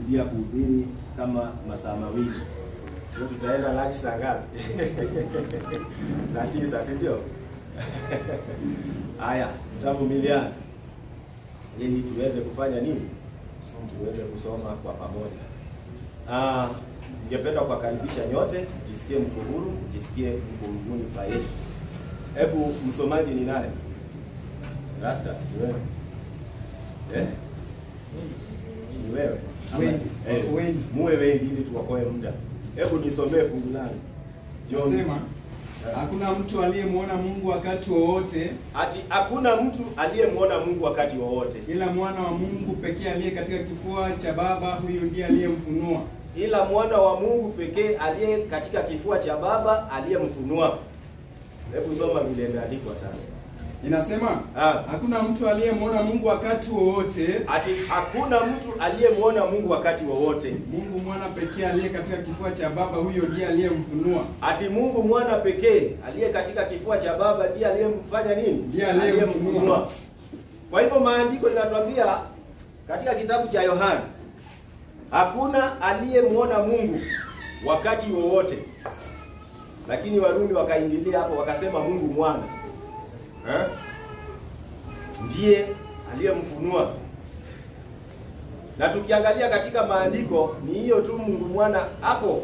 Biblia kuhubiri kama masaa mawili. Leo tutaenda lunch saa ngapi? Saa 9, si ndio? Haya, tutavumiliana ili tuweze kufanya nini? Tuweze kusoma kwa pamoja. Ningependa kuwakaribisha nyote, mjisikie mko huru, mjisikie mko mguuni pa Yesu. Hebu msomaji ni nani? Rastas, ni wewe? Ni wewe? Wengi. Muwe wengi ili tuwakoe muda. Hebu nisomee fungu langu. Nasema, hakuna mtu aliyemwona Mungu wakati wowote. Ati hakuna mtu aliyemwona Mungu wakati wowote. Ila mwana wa Mungu pekee aliye katika kifua cha Baba, huyu ndiye aliyemfunua. Ila mwana wa Mungu pekee aliye katika kifua cha Baba aliyemfunua. Hebu soma vile imeandikwa sasa. Inasema, hakuna mtu aliyemwona Mungu wakati wowote. Ati hakuna mtu aliyemwona Mungu wakati wowote. Mungu mwana pekee aliye katika kifua cha Baba, huyo ndiye aliyemfunua. Ati Mungu mwana pekee aliye katika kifua cha Baba ndiye aliyemfanya nini? Ndiye aliyemfunua. Kwa hivyo maandiko inatuambia katika kitabu cha Yohana, hakuna aliyemwona Mungu wakati wowote. Lakini Warumi wakaingilia hapo wakasema Mungu mwana ndiye aliyemfunua. Na tukiangalia katika maandiko ni hiyo tu, Mungu mwana hapo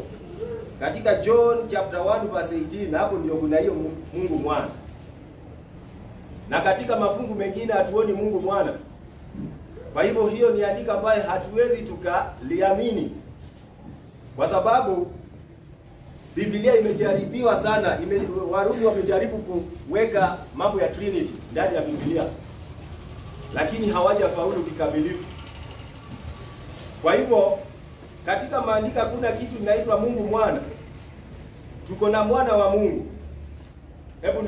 katika John chapter 1 verse 18, hapo ndio kuna hiyo Mungu mwana. Na katika mafungu mengine hatuoni Mungu mwana. Kwa hivyo hiyo ni andiko ambayo hatuwezi tukaliamini, kwa sababu Biblia imejaribiwa sana. Warumi wamejaribu kuweka mambo ya Trinity ndani ya Biblia, lakini hawajafaulu kikamilifu. Kwa hivyo katika maandiko hakuna kitu kinaitwa Mungu mwana. Tuko na mwana wa Mungu. Hebu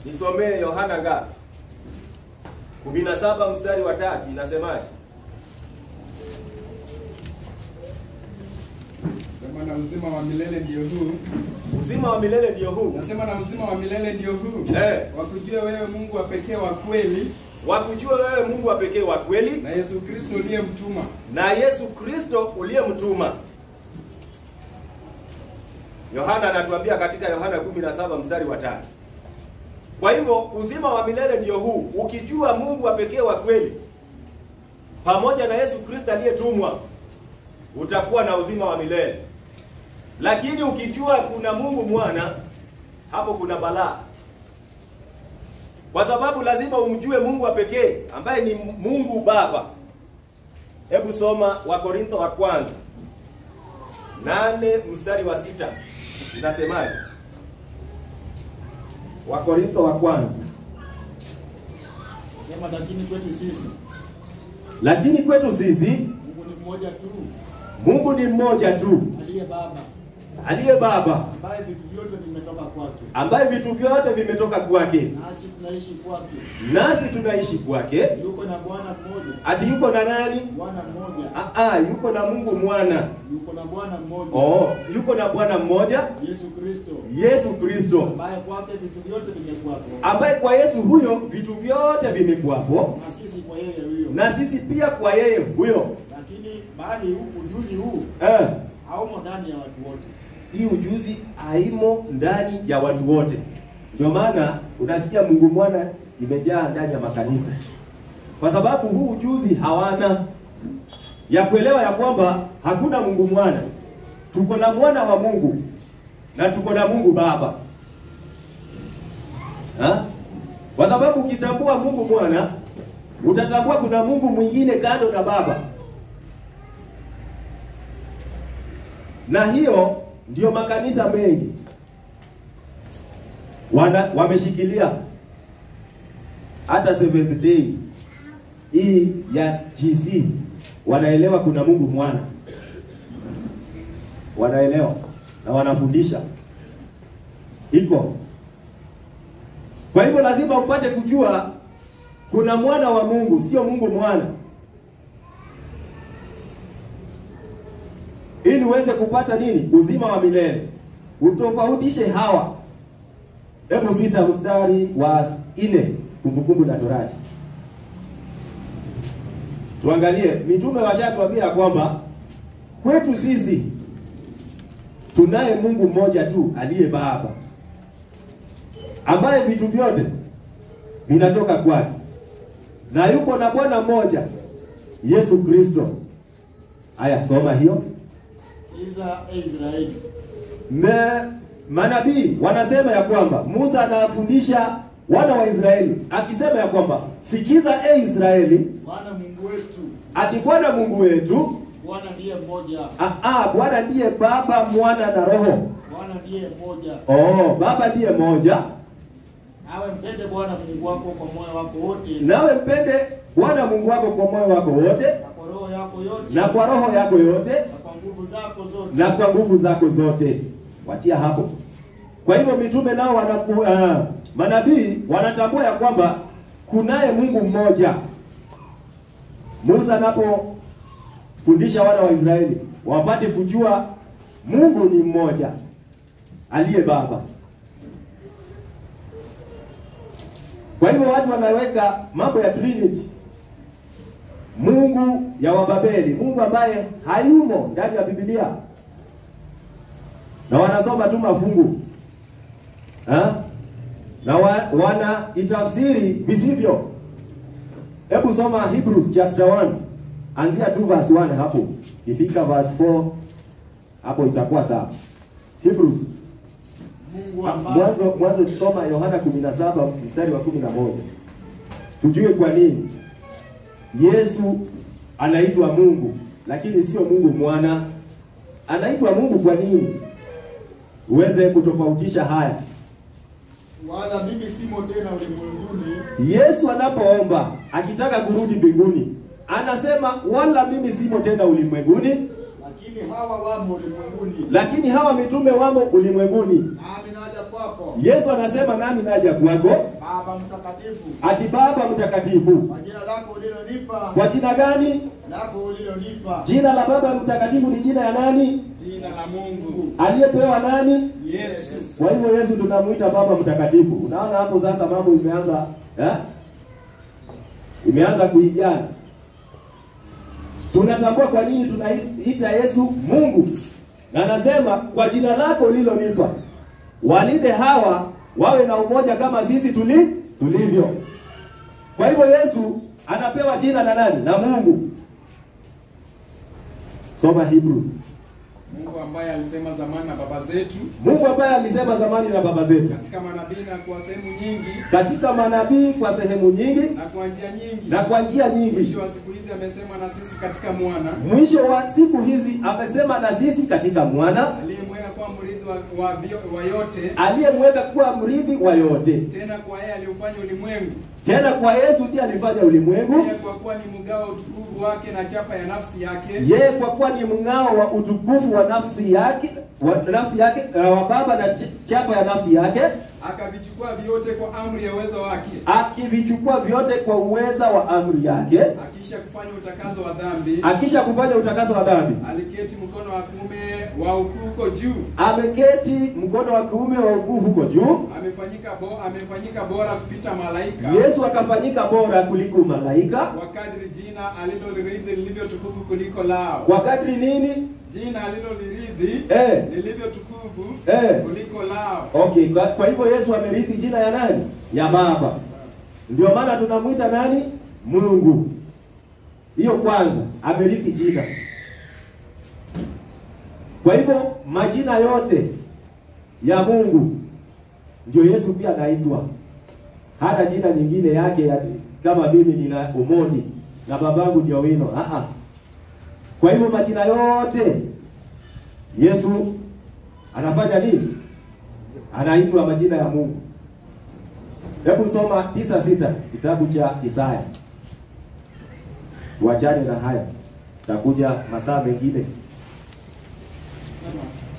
nisomee Yohana ngapi? 17 mstari wa 3 inasemaje? Nasema na uzima wa milele ndio huu. Uzima wa milele ndio huu. Nasema na uzima wa milele ndio huu. Wakujue wewe Mungu wa pekee wa kweli. Wakujue wewe Mungu wa pekee wa kweli. Na Yesu Kristo uliyemtuma. Na Yesu Kristo uliyemtuma. Yohana anatuambia katika Yohana 17 mstari wa 3. Kwa hivyo uzima wa milele ndio huu, ukijua Mungu wa pekee wa kweli pamoja na Yesu Kristo aliyetumwa, utakuwa na uzima wa milele. Lakini ukijua kuna Mungu mwana, hapo kuna balaa. Kwa sababu lazima umjue Mungu wa pekee ambaye ni Mungu Baba. Hebu soma Wakorintho wa kwanza 8 mstari wa 6. Inasemaje? Wakorintho wa kwanza. Sema lakini kwetu sisi Mungu ni mmoja tu. Mungu ni mmoja tu. Aliye Baba. Ambaye vitu vyote vimetoka kwake. Ambaye vitu vyote vimetoka kwake. Nasi tunaishi kwake. Nasi tunaishi kwake. Yuko na Bwana mmoja. Ati yuko na nani? Bwana mmoja. Yuko na Mungu mwana. Yuko na Bwana mmoja. Yuko na Bwana mmoja. Yesu Kristo. Ambaye kwake vitu vyote vimekuwapo. Ambaye kwa Yesu huyo vitu vyote vimekuwapo. Na sisi kwa yeye huyo. Na sisi pia kwa yeye huyo. Lakini bali ujuzi huu haumo ndani ya watu wote. Hii ujuzi haimo ndani ya watu wote. Ndio maana unasikia Mungu mwana imejaa ndani ya makanisa. Kwa sababu huu ujuzi hawana ya kuelewa ya kwamba hakuna Mungu mwana. Tuko na mwana wa Mungu na tuko na Mungu Baba. Kwa sababu ukitambua Mungu mwana, utatambua kuna Mungu mwingine kando na Baba. Na hiyo ndio makanisa mengi wameshikilia. Hata Seventh Day hii ya GC wanaelewa kuna Mungu mwana. Wanaelewa na wanafundisha. Iko. Kwa hivyo lazima upate kujua kuna mwana wa Mungu, sio Mungu mwana. Ili uweze kupata nini? Uzima wa milele. Utofautishe hawa. Hebu 6 mstari wa 4 Kumbukumbu la Torati. Tuangalie, mitume washatuambia kwamba kwetu sisi tunaye Mungu mmoja tu aliye Baba, ambaye vitu vyote vinatoka kwake, na yuko na Bwana mmoja Yesu Kristo. Haya, soma hiyo. Israeli. Manabii wanasema ya kwamba Musa anafundisha wana wa Israeli akisema ya kwamba sikiza Israeli, Bwana Mungu wetu. Ati Bwana Mungu wetu, Bwana ndiye mmoja. Bwana ndiye Baba, Mwana na Roho. Bwana ndiye mmoja. Baba ndiye mmoja. Nawe mpende Bwana Mungu wako kwa moyo wako wote. Nawe mpende Bwana Mungu wako kwa moyo wako wote, na kwa roho yako yote, na kwa roho yako yote, na kwa nguvu zako zote, na kwa nguvu zako zote. Wachia hapo. Kwa hivyo mitume nao manabii wanatambua ya kwamba kunaye Mungu mmoja. Musa anapofundisha wana wa Israeli wapate kujua Mungu ni mmoja aliye Baba. Kwa hivyo watu wanaweka mambo ya Trinity, Mungu ya Wababeli, Mungu ambaye hayumo ndani ya Biblia, na wanasoma tu mafungu na wana itafsiri visivyo. Hebu soma Hebrews chapter 1, anzia tu verse 1 hapo. Ifika verse 4 hapo itakuwa sawa. Hebrews mwanzo tusoma Yohana 17 mstari wa 11. Tujue kwa nini Yesu anaitwa Mungu lakini sio Mungu Mwana. Anaitwa Mungu kwa nini? Uweze kutofautisha haya. Wala mimi simo tena ulimwenguni. Yesu anapoomba akitaka kurudi mbinguni anasema wala mimi simo tena ulimwenguni, lakini hawa wamo ulimwenguni. Lakini hawa mitume wamo ulimwenguni. Nami naja kwako. Yesu anasema nami naja kwako. Baba mtakatifu. Ati Baba mtakatifu. Kwa jina lako ulilonipa. Kwa jina gani? Lako ulilonipa. Jina la Baba mtakatifu ni jina ya nani? Jina la Mungu. Aliyepewa nani? Yesu. Kwa hivyo Yesu tunamuita Baba mtakatifu. Unaona hapo sasa mambo imeanza imeanza kuingiana. Tunatambua kwa nini tunaita Yesu Mungu. Na anasema kwa jina lako ulilonipa walinde hawa wawe na umoja kama sisi tulivyo. Kwa hivyo Yesu anapewa jina na nani? Na Mungu. Soma Hebrews. Mungu ambaye alisema zamani na baba zetu. Mungu ambaye alisema zamani na baba zetu. Katika manabii na kwa sehemu nyingi. Katika manabii kwa sehemu nyingi. Na kwa njia nyingi. Na kwa njia nyingi. Mwisho wa siku hizi amesema na sisi katika mwana. Mwisho wa siku hizi amesema na sisi katika mwana. Aliyemweka kuwa mrithi wa yote. Aliyemweka kuwa mrithi wa yote. Tena kwa yeye aliufanya ulimwengu. Tena kwa Yesu ndiye alifanya ulimwengu. Yeye kwa kuwa ni mngao wa utukufu wake na chapa ya nafsi yake. Yeye kwa kuwa ni mngao wa utukufu wa nafsi yake, wa Baba na chapa ya nafsi yake. Akavichukua vyote kwa amri ya uwezo wake. Akivichukua vyote kwa uweza wa amri yake. Akisha kufanya utakaso wa dhambi. Akisha kufanya utakaso wa dhambi. Aliketi mkono wa kuume wa ukuu huko juu. Ameketi mkono wa kuume wa ukuu huko juu. Amefanyika bora kupita malaika. Yesu akafanyika bora kuliko malaika. Kwa kadri jina aliloliridhi lilivyo tukufu kuliko lao. Kwa kadri nini? Jina aliloliridhi lilivyo tukufu kuliko lao. Okay, kwa hivyo Yesu amerithi jina ya nani? Ya Baba. Ndio maana tunamuita nani? Mungu. Hiyo kwanza, amerithi jina. Kwa hivyo majina yote ya Mungu ndio Yesu pia anaitwa. Hana jina nyingine yake kama mimi nina Omoni na babangu ndio Wino. Kwa hivyo majina yote Yesu anafanya nini? Anaitwa majina ya Mungu. Hebu soma 9:6 kitabu cha Isaya. Tuachane na haya. Takuja masaa mengine.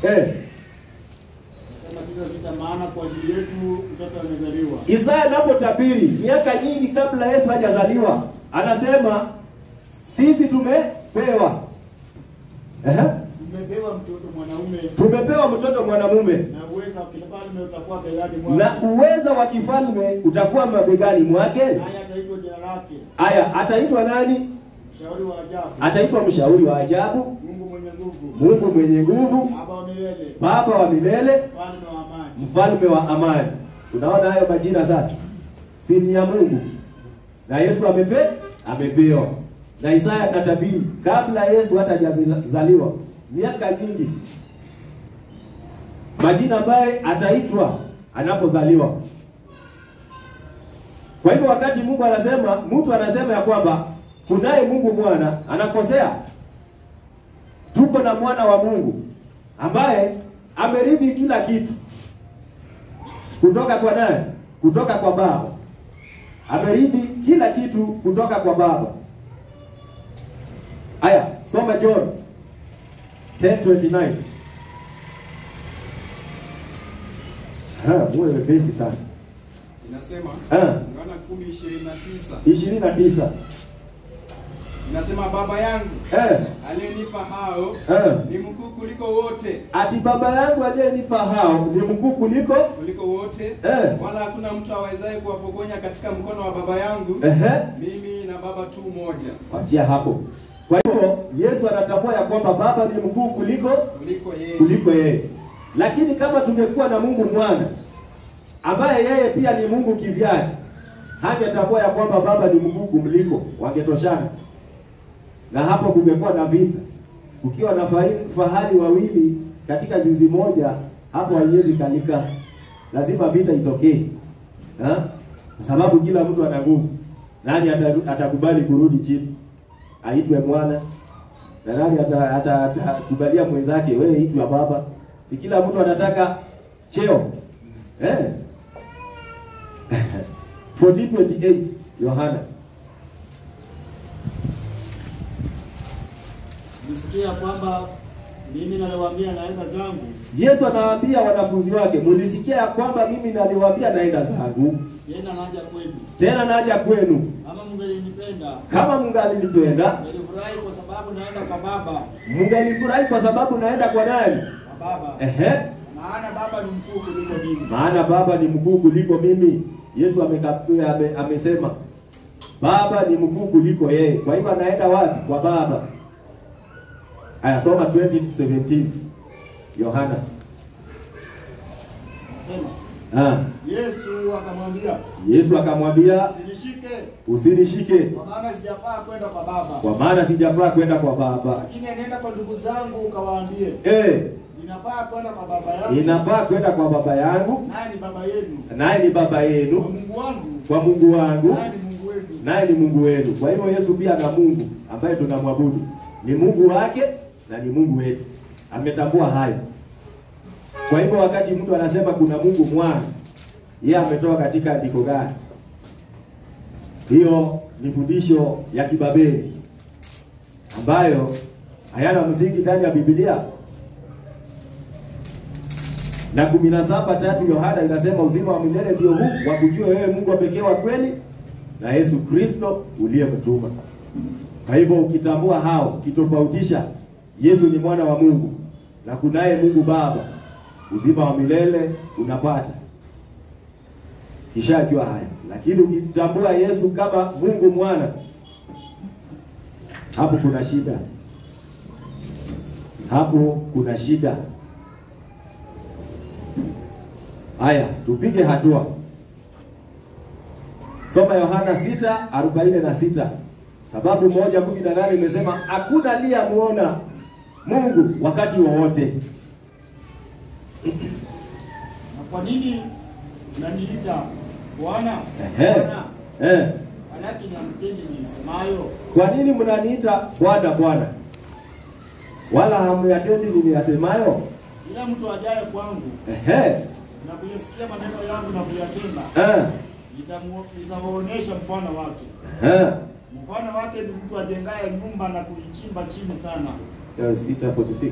Sema 9:6, maana kwa ajili yetu mtoto amezaliwa. Isaya anapotabiri miaka nyingi kabla Yesu hajazaliwa, anasema sisi tumepewa tumepewa mtoto mwanaume. Tumepewa mtoto mwanamume. Na uweza wa kifalme utakuwa begani mwake. Na uweza wa kifalme utakuwa mabegani mwake. Haya ataitwa jina lake. Aya, ataitwa nani? Mshauri wa ajabu. Ataitwa mshauri wa ajabu, Mungu mwenye nguvu. Mungu mwenye nguvu, Baba wa milele. Baba wa milele, Mfalme wa amani. mfalme wa amani. Unaona hayo majina sasa? Si ni ya Mungu. Na Yesu amepewa. Na Isaya natabiri kabla Yesu hata hajazaliwa miaka mingi, majina ambaye ataitwa anapozaliwa. Kwa hivyo wakati Mungu anasema, mtu anasema ya kwamba kunaye Mungu mwana, anakosea. Tuko na mwana wa Mungu ambaye amerithi kila kitu kutoka kwa nani? Kutoka kwa Baba. Amerithi kila kitu kutoka kwa Baba. Aya, soma John 10:29. Muwe wepesi sana. Inasema Yohana 10:29. 29. Inasema baba yangu aliyenipa hao ni mkuu kuliko wote. Ati baba yangu aliyenipa hao ni mkuu kuliko wote. Wala hakuna mtu awezaye kuwapokonya katika mkono wa baba yangu. Mimi na baba tu moja. Watia hapo. Kwa hivyo Yesu anatambua ya kwamba baba ni mkuu kuliko yeye. Lakini kama tumekuwa na Mungu mwana ambaye yeye pia ni Mungu kivyake, hangetambua ya kwamba baba ni mkuu kumliko, wangetoshana. Na hapo kumekuwa na vita. Ukiwa na fahali wawili katika zizi moja, hapo haiwezi kalika. Lazima vita itokee. Kwa sababu kila mtu ana nguvu. Nani atakubali kurudi chini? Aitwe mwana. Na nani atakubalia mwenzake wewe itwe baba? Si kila mtu anataka cheo. 14:28 Yohana. Msikia kwamba mimi naliwaambia naenda zangu. Yesu anawaambia wanafunzi wake, "Mlisikia ya kwamba mimi naliwaambia naenda zangu. Tena naja kwenu. Kama mngalinipenda, mngelifurahi kwa sababu naenda kwa Baba. Mngelifurahi kwa sababu naenda kwa nani? Kwa Baba. Maana Baba ni mkuu kuliko mimi. Maana Baba ni mkuu kuliko mimi. Yesu amesema Baba ni mkuu kuliko yeye. Kwa hivyo anaenda wapi? Kwa Baba. Aya, soma 20:17 Yohana. Sema. Yesu akamwambia usinishike. Kwa maana sijafaa kwenda kwa Baba. Kwa maana sijafaa kwenda kwa Baba. Lakini nenda kwa ndugu zangu ukawaambie. Ninafaa kwenda kwa Baba yangu. Ninafaa kwenda kwa Baba yangu. Naye ni Baba yenu. Naye ni Baba yenu. Kwa Mungu wangu. Kwa Mungu wangu. Naye ni Mungu wenu. Naye ni Mungu wenu. Kwa hivyo Yesu pia ana Mungu ambaye tunamwabudu. Ni Mungu wake na ni Mungu wetu. Ametambua hayo. Kwa hivyo wakati mtu anasema kuna Mungu mwana, yeye ametoka katika andiko gani? Hiyo ni fundisho ya kibabeli ambayo hayana msingi ndani ya Biblia. Na 17:3 Yohana inasema uzima wa milele ndio huu, wakujue wewe Mungu pekee wa kweli na Yesu Kristo uliyemtuma. Kwa hivyo ukitambua hao, ukitofautisha Yesu ni mwana wa Mungu na kunaye Mungu Baba, uzima wa milele unapata. Kisha jua haya. Lakini ukitambua Yesu kama Mungu mwana, hapo kuna shida. Hapo kuna shida. Haya, tupige hatua. Soma Yohana 6:46. Sababu 1:18 imesema hakuna aliyemuona Mungu wakati wowote. Na kwa nini unaniita Bwana? Lakini hamtendi nisemayo. Kwa nini mnaniita Bwana Bwana? Wala hamyatendi niniyasemayo? Ila mtu ajaye kwangu na kuyasikia maneno yangu na kuyatenda, nitamuonesha mfano wake. Mfano wake ni mtu ajengaye nyumba na kuichimba chini sana. 6:46.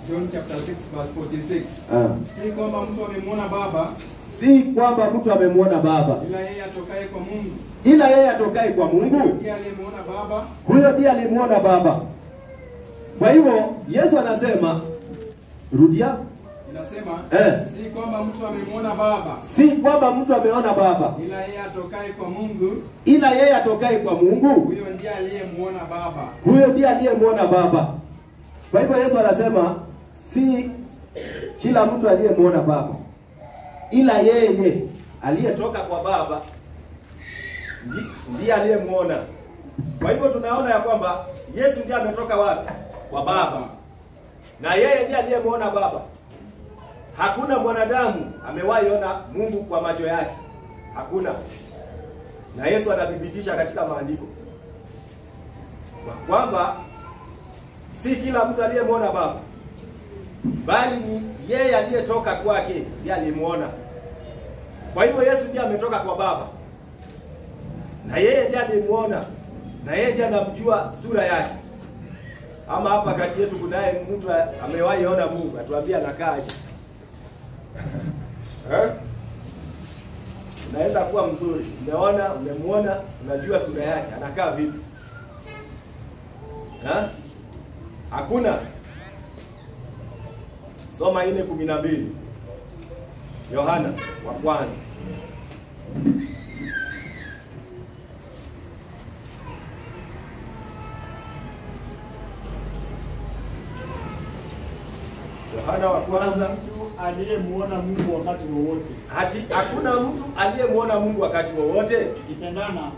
John chapter 6:46. Si kwamba mtu amemwona Baba. Si kwamba mtu amemwona Baba. Ila yeye atokaye kwa Mungu. Ila yeye atokaye kwa Mungu. Ndiye alimuona Baba. Huyo ndiye alimuona Baba. Kwa hivyo Yesu anasema, rudia. Inasema si kwamba mtu amemuona Baba. Si kwamba mtu ameona Baba. Ila yeye atokaye kwa Mungu. Ila yeye atokaye kwa Mungu. Huyo ndiye aliyemuona Baba. Huyo ndiye aliyemuona Baba. Kwa hivyo Yesu anasema si kila mtu aliyemuona Baba. Ila yeye aliyetoka kwa Baba ndiye aliyemuona. Kwa hivyo tunaona ya kwamba Yesu ndiye ametoka wapi? Kwa Baba. Na yeye ndiye aliyemuona Baba. Hakuna mwanadamu amewahi ona Mungu kwa macho yake. Hakuna. Na Yesu anathibitisha katika maandiko kwamba si kila mtu aliyemuona Baba, bali ni yeye aliyetoka kwake ndiye alimuona. Kwa hivyo Yesu ndiye ametoka kwa Baba. Na yeye ndiye alimuona. Na yeye ndiye anamjua sura yake. Ama hapa kati yetu kunaye mtu amewahi ona Mungu, atuambia anakaaje? Unaweza kuwa mzuri, umeona, umemuona, unajua sura yake, anakaa vipi? Hakuna. Soma 4:12. Yohana wa kwanza. Yohana wa kwanza. Mtu aliyemuona Mungu wakati wowote. Hakuna mtu aliyemuona Mungu wakati wowote. Tukipendana,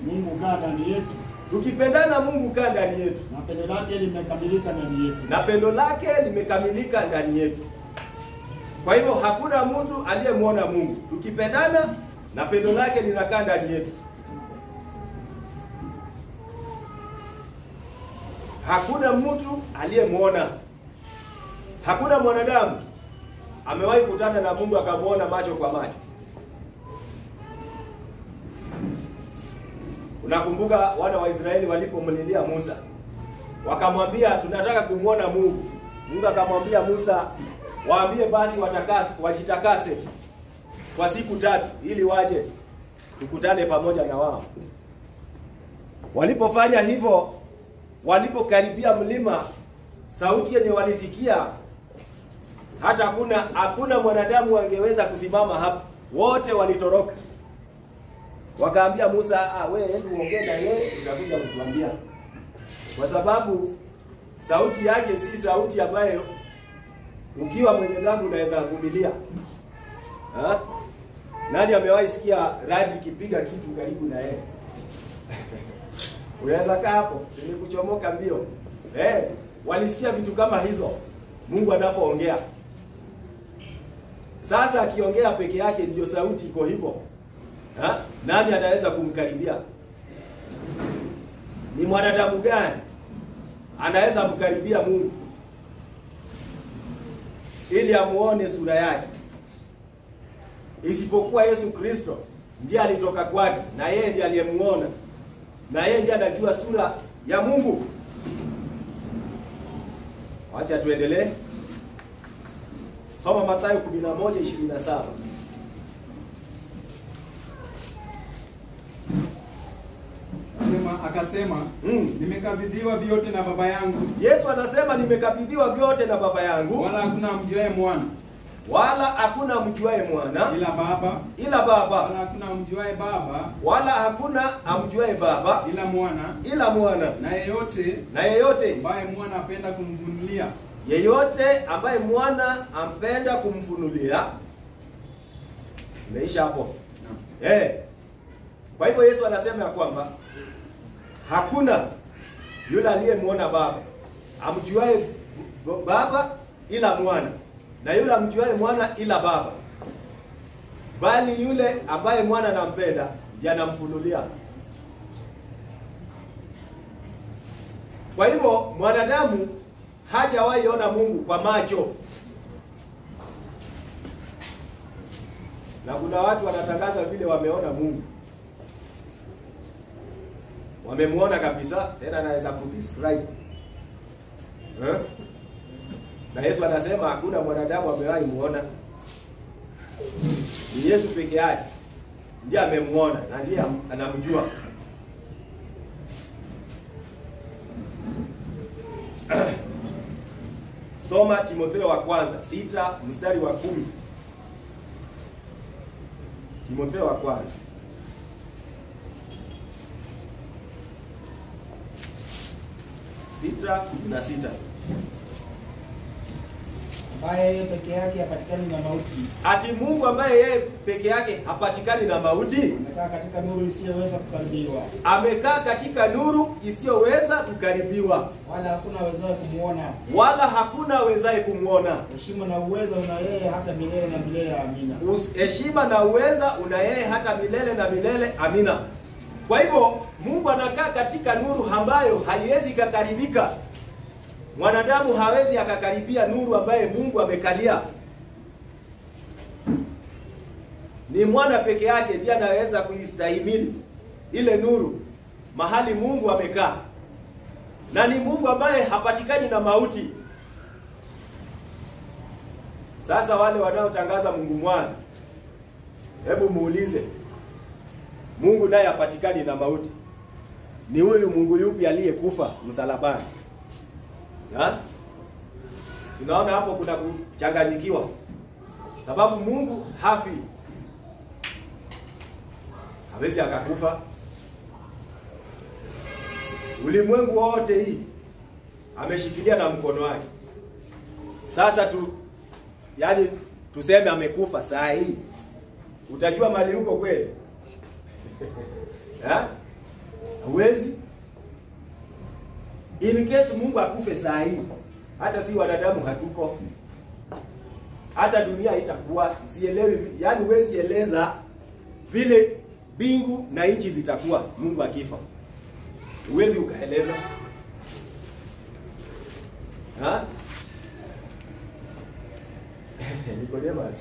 Mungu kaa ndani yetu. Tukipendana Mungu kaa ndani yetu. Na pendo lake limekamilika ndani yetu. Na pendo lake limekamilika ndani yetu. Kwa hivyo hakuna mtu aliyemuona Mungu. Tukipendana na pendo lake linakaa ndani yetu. Hakuna mtu aliyemuona. Hakuna mwanadamu amewahi kutana na Mungu akamuona macho kwa macho. Unakumbuka wana wa Israeli walipomlilia Musa, wakamwambia tunataka kumuona Mungu. Mungu akamwambia Musa, waambie basi wajitakase kwa siku 3 ili waje tukutane pamoja na wao. Walipofanya hivyo, walipokaribia mlima, sauti yenye walisikia hata hakuna mwanadamu angeweza kusimama hapo. Wote walitoroka. Wakaambia Musa, wewe hebu ongea na yeye utakuja kutuambia. Kwa sababu sauti yake si sauti ambayo ukiwa mwenye dhambi unaweza kuvumilia. Nani amewahi sikia radi kipiga kitu karibu na yeye? Unaweza kaa hapo, si kuchomoka mbio. Walisikia vitu kama hizo Mungu anapoongea. Sasa akiongea peke yake ndio sauti iko hivyo. Nani anaweza kumkaribia? Ni mwanadamu gani anaweza kumkaribia Mungu ili amuone sura yake? Isipokuwa Yesu Kristo ndiye alitoka kwake, na yeye ndiye aliyemuona, na yeye ndiye anajua sura ya Mungu. Acha tuendelee. Soma Mathayo 11:27. Akasema, nimekabidhiwa vyote na Baba yangu. Yesu anasema nimekabidhiwa vyote na Baba yangu. Wala hakuna amjuaye mwana. Wala hakuna amjuaye mwana ila Baba. Ila Baba. Wala hakuna amjuaye Baba. Wala hakuna amjuaye Baba ila mwana. Ila mwana. Na yeyote ambaye mwana apenda kumfunulia. Yeyote ambaye mwana ampenda kumfunulia. Imeisha hapo. Kwa hivyo Yesu anasema ya kwamba hakuna yule aliyemuona Baba, amjuaye Baba ila mwana, na yule amjuaye mwana ila Baba, bali yule ambaye mwana anampenda ndiye anamfunulia. Kwa hivyo mwanadamu hajawahi ona Mungu kwa macho. Na kuna watu wanatangaza vile wameona Mungu. Wamemuona kabisa, tena anaweza kudescribe. Na Yesu anasema hakuna mwanadamu amewahi muona. Ni Yesu peke yake ndiye amemuona na ndiye anamjua. Soma Timotheo wa kwanza 6 mstari wa 10. Timotheo wa kwanza 6:16. ambaye yeye peke yake hapatikani na mauti, Ati Mungu ambaye yeye peke yake hapatikani na mauti amekaa katika nuru isiyoweza kukaribiwa, amekaa katika nuru isiyoweza kukaribiwa, wala hakuna awezaye kumuona. wala hakuna awezaye kumwona. Heshima na uweza una yeye hata milele na milele. Amina. Heshima na uweza una yeye hata milele na milele. Amina. Kwa hivyo Mungu anakaa katika nuru ambayo haiwezi kukaribika. Mwanadamu hawezi akakaribia nuru ambaye Mungu amekalia. Ni mwana peke yake ndiye anaweza kuistahimili ile nuru mahali Mungu amekaa. Na ni Mungu ambaye hapatikani na mauti. Sasa wale wanaotangaza Mungu mwana, hebu muulize, Mungu naye hapatikani na mauti, ni huyu Mungu yupi aliyekufa msalabani? Tunaona hapo kuna kuchanganyikiwa, sababu Mungu hafi, hawezi akakufa. Ulimwengu wote hii ameshikilia na mkono wake. Sasa yani tuseme amekufa saa hii, utajua mali huko kweli? Huwezi. In case Mungu akufe saa hii, hata si wanadamu hatuko, hata dunia itakuwa sielewi, yani huwezi eleza vile bingu na nchi zitakuwa Mungu akifa. Huwezi ukaeleza. Nicodemus.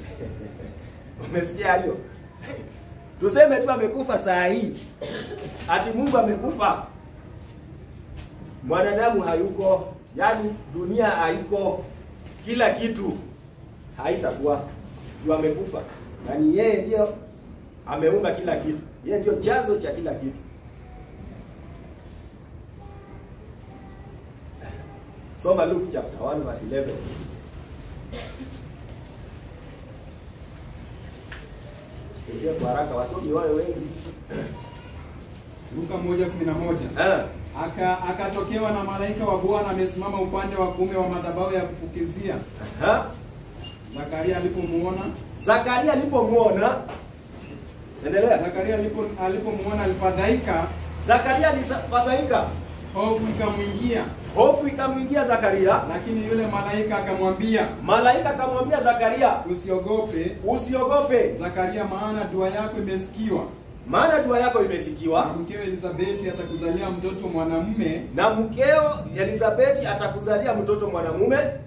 Umesikia hiyo? Tuseme tu amekufa saa hii, ati Mungu amekufa, mwanadamu hayuko, yani dunia haiko, kila kitu haitakuwa, ndio amekufa. Yani yeye ndio ameumba kila kitu, yeye ndio chanzo cha kila kitu. Soma Luke chapter 1 verse 11. Ndio kwa haraka wasomi wao wengi. Luka 1:11. Akatokewa na malaika wa Bwana amesimama upande wa kuume wa madhabahu ya kufukizia. Zakaria alipomuona, endelea. Zakaria alipomuona alifadhaika. Zakaria alifadhaika. Hofu ikamwingia Zakaria, lakini yule malaika akamwambia. Zakaria, usiogope Zakaria, maana dua yako imesikiwa. Na mkeo Elizabeti atakuzalia mtoto mwanamume.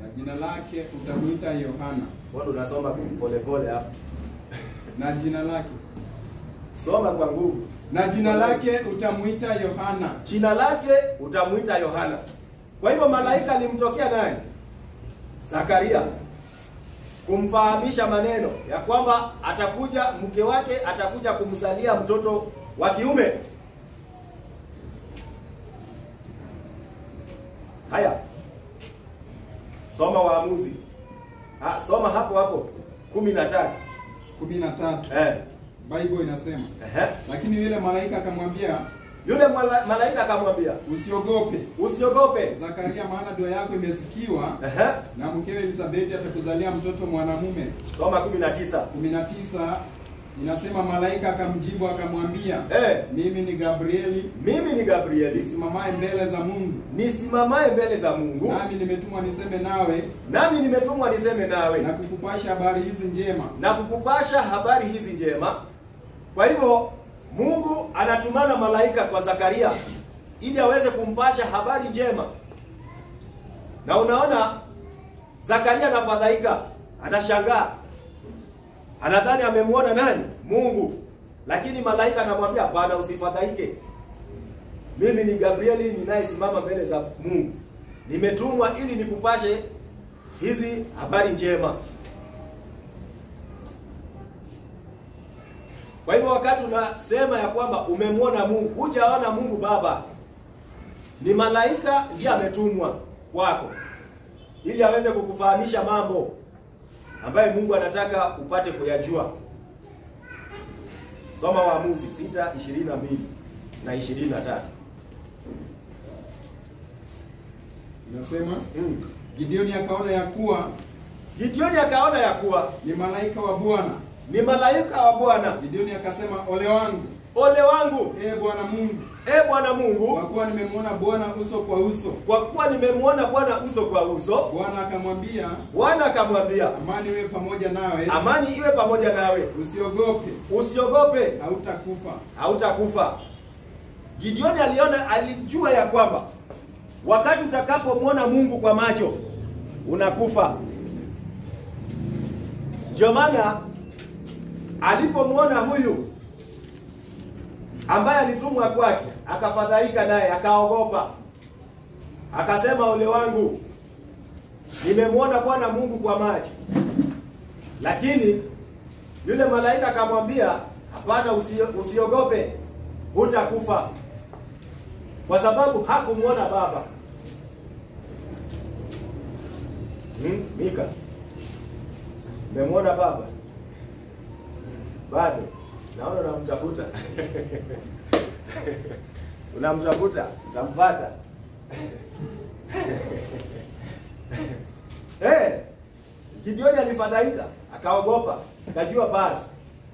Na jina lake utamuita Yohana. Bwana unasoma pole pole hapa. Na jina lake. Soma kwa nguvu. Na jina lake utamuita Yohana. Kwa hivyo malaika alimtokea nani? Zakaria, kumfahamisha maneno ya kwamba atakuja, mke wake atakuja kumzalia mtoto wa kiume. Haya, soma Waamuzi. Soma hapo 13. Bible inasema. Lakini yule malaika akamwambia. Usiogope Zakaria, maana dua yako imesikiwa. Na mkewe Elizabeti atakuzalia mtoto mwanamume. Soma 19. Inasema malaika akamjibu akamwambia, mimi ni Gabrieli. Nisimamaye mbele za Mungu. Nami nimetumwa niseme nawe. Na kukupasha habari hizi njema. Kwa hivyo Mungu anatumana malaika kwa Zakaria ili aweze kumpasha habari njema. Na unaona Zakaria anafadhaika, anashangaa. Anadhani amemwona nani? Mungu. Lakini malaika anamwambia, "Bwana, usifadhaike. Mimi ni Gabrieli ninayesimama mbele za Mungu. Nimetumwa ili nikupashe hizi habari njema." Kwa hivyo wakati unasema ya kwamba umemwona Mungu, hujaona Mungu Baba. Ni malaika ndiye ametumwa kwako ili aweze kukufahamisha mambo ambayo Mungu anataka upate kuyajua. Soma Waamuzi 6:22 na 23. Inasema Gideoni akaona ya kuwa ni malaika wa Bwana. Ni malaika wa Bwana. Gideoni akasema, ole wangu. Ole wangu. Bwana Mungu. Bwana Mungu. Kwa kuwa nimemwona Bwana uso kwa uso. Kwa kuwa nimemwona Bwana uso kwa uso. Bwana akamwambia, amani iwe pamoja nawe. Amani iwe pamoja nawe. Usiogope. Hautakufa. Gideoni alijua ya kwamba wakati utakapomwona Mungu kwa macho unakufa. Ndio maana alipomwona huyu ambaye alitumwa kwake, akafadhaika naye, akaogopa. Akasema, ole wangu. Nimemwona Bwana Mungu kwa macho. Lakini yule malaika akamwambia, hapana, usiogope. Hutakufa. Kwa sababu hakumwona Baba. Mika. Umemwona Baba? Bado. Naona unamtafuta. Unamtafuta, utampata. Gideoni alifadhaika, akaogopa, akajua basi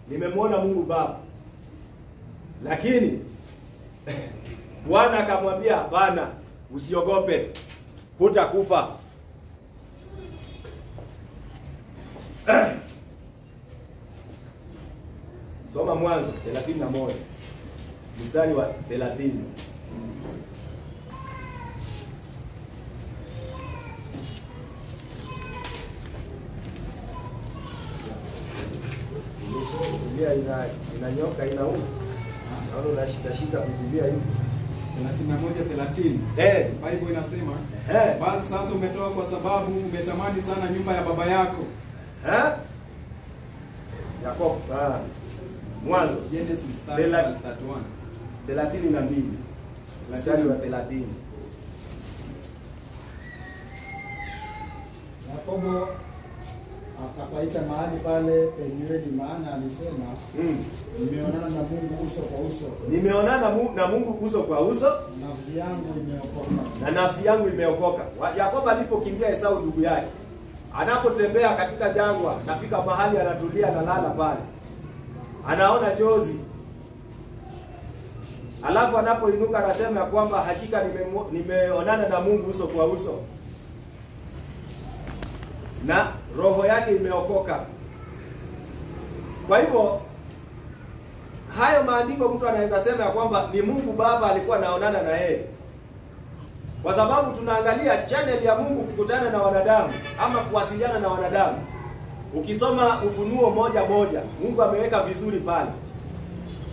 nimemwona Mungu Baba. Lakini Bwana akamwambia, hapana, usiogope. Hutakufa. Soma Mwanzo 31 mstari wa 30. Biblia inanyoka inauma. Naona unashika Biblia hivi. 31:30. Bible inasema, basi sasa umetoka kwa sababu umetamani sana nyumba ya baba yako. Yakobo. Mwanzo Genesis 32 mstari wa 30. Yakobo akapaita mahali pale Penieli, maana alisema, nimeonana na Mungu uso kwa uso. Nimeonana na Mungu uso kwa uso. Nafsi yangu imeokoka. Na nafsi yangu imeokoka. Yakobo alipokimbia Esau ndugu yake, anapotembea katika jangwa, nafika mahali anatulia, analala pale. Anaona jozi. Alafu anapoinuka anasema ya kwamba hakika nimeonana na Mungu uso kwa uso. Na roho yake imeokoka. Kwa hivyo hayo maandiko mtu anaweza sema ya kwamba ni Mungu Baba alikuwa anaonana na yeye. Kwa sababu tunaangalia channel ya Mungu kukutana na wanadamu ama kuwasiliana na wanadamu. Ukisoma Ufunuo 1:1, Mungu ameweka vizuri pale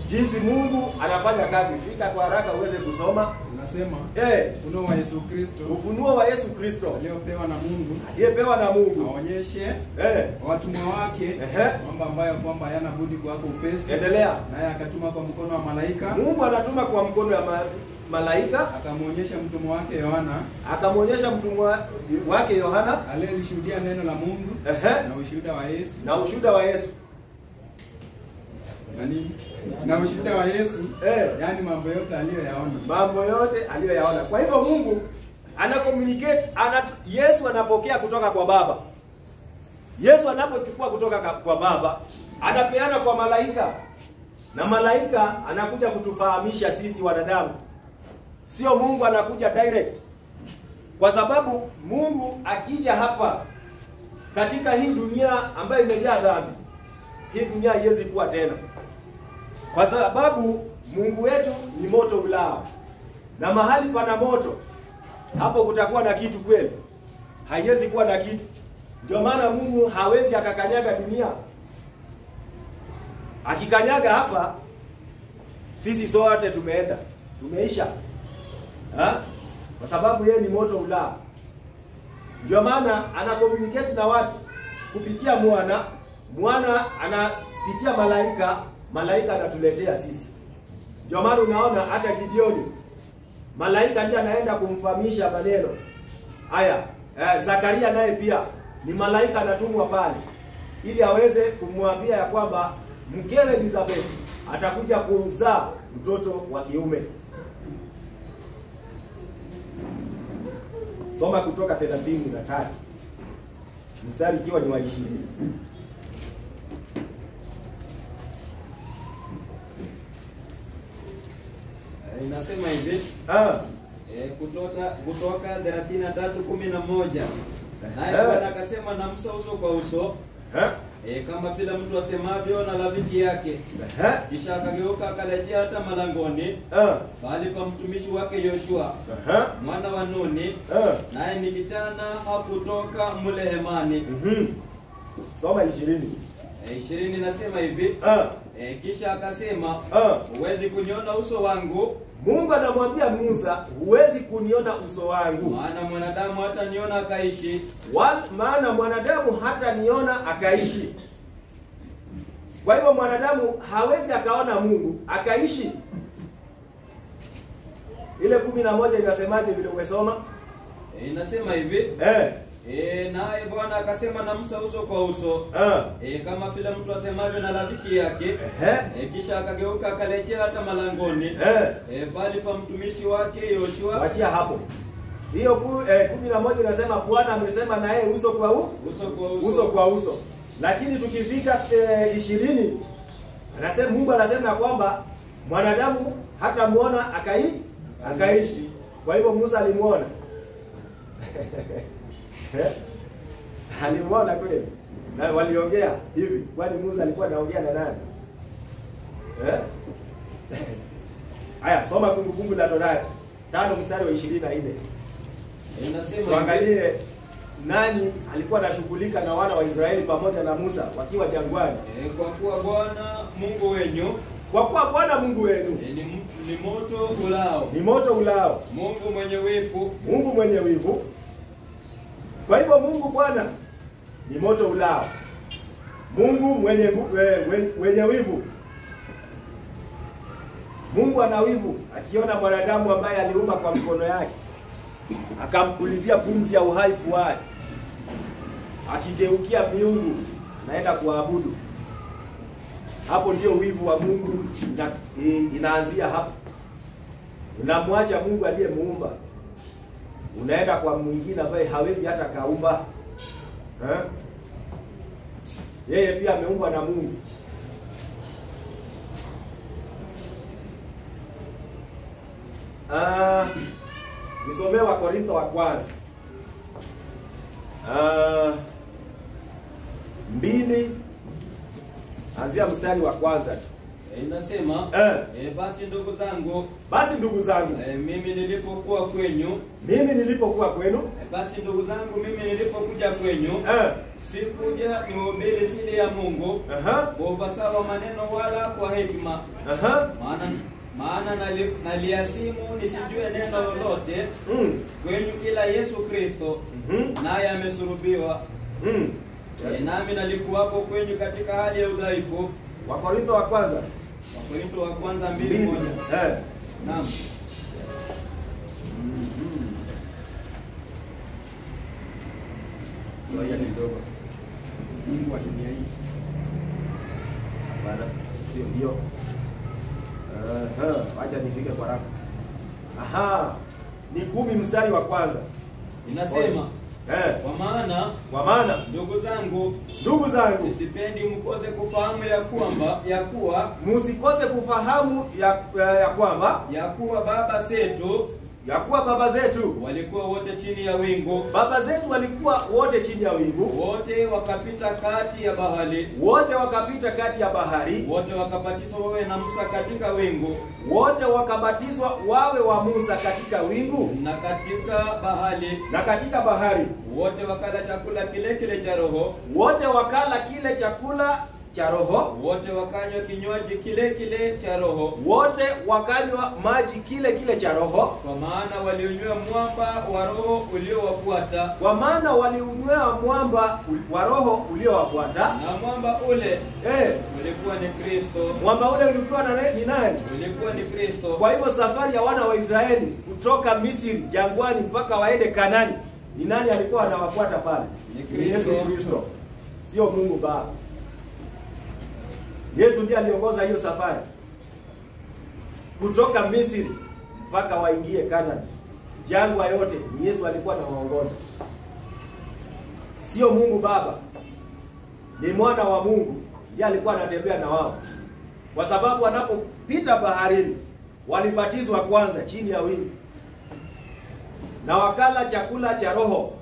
jinsi Mungu anafanya kazi. Fika kwa haraka uweze kusoma. Unasema ufunuo wa Yesu Kristo. Ufunuo wa Yesu Kristo aliyepewa na Mungu. Aliyepewa na Mungu. Aonyeshe watumwa wake mambo ambayo kwamba hayana budi kuwako upesi. Endelea. Naye akatuma kwa mkono wa malaika. Mungu anatuma kwa mkono wa malaika. Akamuonyesha mtumwa wake Yohana. Akamwonyesha mtumwa wake Yohana aliyelishuhudia neno la Mungu na ushuhuda wa Yesu. Na ushuhuda wa Yesu. Na ushuhuda wa Yesu, yani mambo yote aliyoyaona. Mambo yote aliyoyaona. Kwa hivyo Mungu ana communicate, Yesu anapokea kutoka kwa Baba. Yesu anapochukua kutoka kwa Baba, anapeana kwa malaika. Na malaika anakuja kutufahamisha sisi wanadamu. Sio Mungu anakuja direct. Kwa sababu Mungu akija hapa katika hii dunia ambayo imejaa dhambi, hii dunia haiwezi kuwa tena. Kwa sababu Mungu wetu ni moto ulao. Na mahali pana moto, hapo kutakuwa na kitu kweli? Haiwezi kuwa na kitu. Ndio maana Mungu hawezi akakanyaga dunia. Akikanyaga hapa, sisi sote tumeenda. Tumeisha. Kwa sababu yeye ni moto ulao. Ndio maana ana communicate na watu kupitia mwana. Mwana anapitia malaika. Malaika anatuletea sisi. Ndio maana unaona hata Gideoni, malaika ndiye anaenda kumfahamisha maneno. Haya, Zakaria naye pia ni malaika anatumwa pale ili aweze kumwambia ya kwamba mkewe Elizabeth atakuja kuzaa mtoto wa kiume. Soma Kutoka 33 mstari ikiwa ni wa 20. Inasema hivi. Kutoka 33:11. Naye Bwana akasema na Musa uso kwa uso. Kama vile mtu asemavyo na rafiki yake. Kisha akageuka akarejea hata malangoni. Bali pa mtumishi wake Yoshua. Mwana wa Nuni. Naye ni kijana hakutoka mle hemani. Soma 20. 20 nasema hivi. Kisha akasema huwezi kuniona uso wangu. Mungu anamwambia Musa, huwezi kuniona uso wangu. Maana mwanadamu hata niona akaishi. Maana mwanadamu hata niona akaishi. Kwa hivyo mwanadamu hawezi akaona Mungu akaishi. Ile 11 inasemaje vile umesoma? Inasema hivi. Naye Bwana akasema na Musa uso kwa uso. Kama vile mtu asemavyo na rafiki yake. Kisha akageuka akarejea hata malangoni. Bali pa mtumishi wake Yoshua. Wachia hapo. Hiyo 11 inasema Bwana amesema na yeye uso kwa uso. Lakini tukifika 20 anasema Mungu anasema kwamba mwanadamu hata muona akaishi. Kwa hivyo Musa alimuona. Alimuona kweli. Na waliongea hivi. Kwani Musa alikuwa anaongea na nani? Haya, soma Kumbukumbu la Torati 5 mstari wa 24. Inasema tuangalie nani alikuwa anashughulika na wana wa Israeli pamoja na Musa wakiwa jangwani. Kwa kuwa Bwana Mungu wenu ni moto ulao. Ni moto ulao. Mungu mwenye wivu. Mungu mwenye wivu. Kwa hivyo Mungu Bwana ni moto ulao. Mungu mwenye wivu. Mungu ana wivu akiona mwanadamu ambaye aliumba kwa mkono yake. Akampulizia pumzi ya uhai puani. Akigeukia miungu naenda kuabudu. Hapo ndio wivu wa Mungu inaanzia hapo. Unamwacha Mungu aliyemuumba. Unaenda kwa mwingine ambaye hawezi hata kaumba. Yeye pia ameumbwa na Mungu. Nisomee Wakorintho wa kwanza 2 anzia mstari wa kwanza tu. Inasema basi ndugu zangu mimi nilipokuwa kwenu basi ndugu zangu mimi nilipokuja kwenu sikuja nihubiri siri ya Mungu kwa ufasaha maneno wala kwa hekima. Maana naliasimu nisijue neno lolote kwenu ila Yesu Kristo naye amesulubiwa. Nami nalikuwapo kwenu katika hali ya udhaifu. Wakorintho wa kwanza 2:1. Naam. Ngoja kidogo. Mungu wa dunia hii. Bana, sio hiyo. Acha nifike kwa haraka. Ni 10 mstari wa kwanza. Inasema kwa maana ndugu zangu nisipendi mkose kufahamu msikose kufahamu ya kuwa baba zetu walikuwa wote chini ya wingu. Baba zetu walikuwa wote chini ya wingu. Wote wakapita kati ya bahari. Wote wakabatizwa wawe na Musa katika wingu. Wote wakabatizwa wawe wa Musa katika wingu na katika bahari. Wote wakala chakula kile cha roho. Wote wakala kile chakula cha roho. Wote wakanywa kinywaji kile cha roho. Wote wakanywa maji kile cha roho. Kwa maana waliunywea mwamba wa roho uliowafuata. Na mwamba ule ulikuwa ni Kristo. Mwamba ule ulikuwa ni nani? Ulikuwa ni Kristo. Kwa hivyo safari ya wana wa Israeli kutoka Misri jangwani mpaka waende Kanani ni nani alikuwa anawafuata pale? Ni Yesu Kristo, sio Mungu Baba. Yesu ndiye aliongoza hiyo safari kutoka Misri mpaka waingie Kanaani. Jangwa yote ni Yesu alikuwa anawaongoza, sio Mungu Baba. Ni mwana wa Mungu ndiye alikuwa anatembea na wao, kwa sababu wanapopita baharini walibatizwa kwanza chini ya wingu, na wakala chakula cha roho,